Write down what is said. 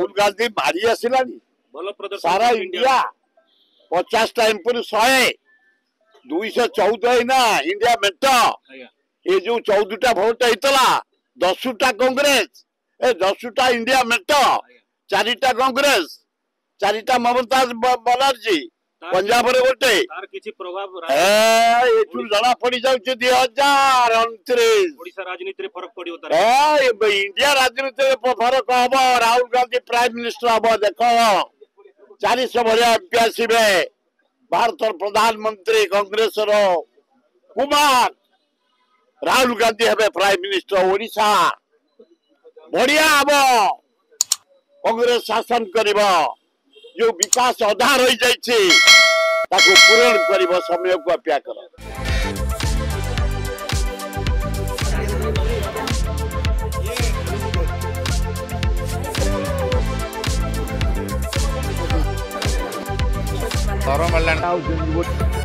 राहुल गांधी मारी आसिलानी सारा India 50 time पर 100 214 ना इंडिया मेट ये जो 14टा भोट होता 10टा कांग्रेस 10टा इंडिया मेट 4टा कांग्रेस 4टा ममता बनर्जी पंजाब रे गोटे जना पड़ जाऊँ 2029 राजनीति फरक पड़ो इंडिया राजनीति फरक हम राहुल गांधी प्राइम मिनिस्टर हम देख 400 भाया एमपी आसवे भारत प्रधानमंत्री कांग्रेस कुमार राहुल गांधी हे प्राइम मिनिस्टर ओडिशा बढ़िया हम कांग्रेस शासन कर जो विकास अधा रही जाइए पूरण कर समय को अपेक्षा कर तरह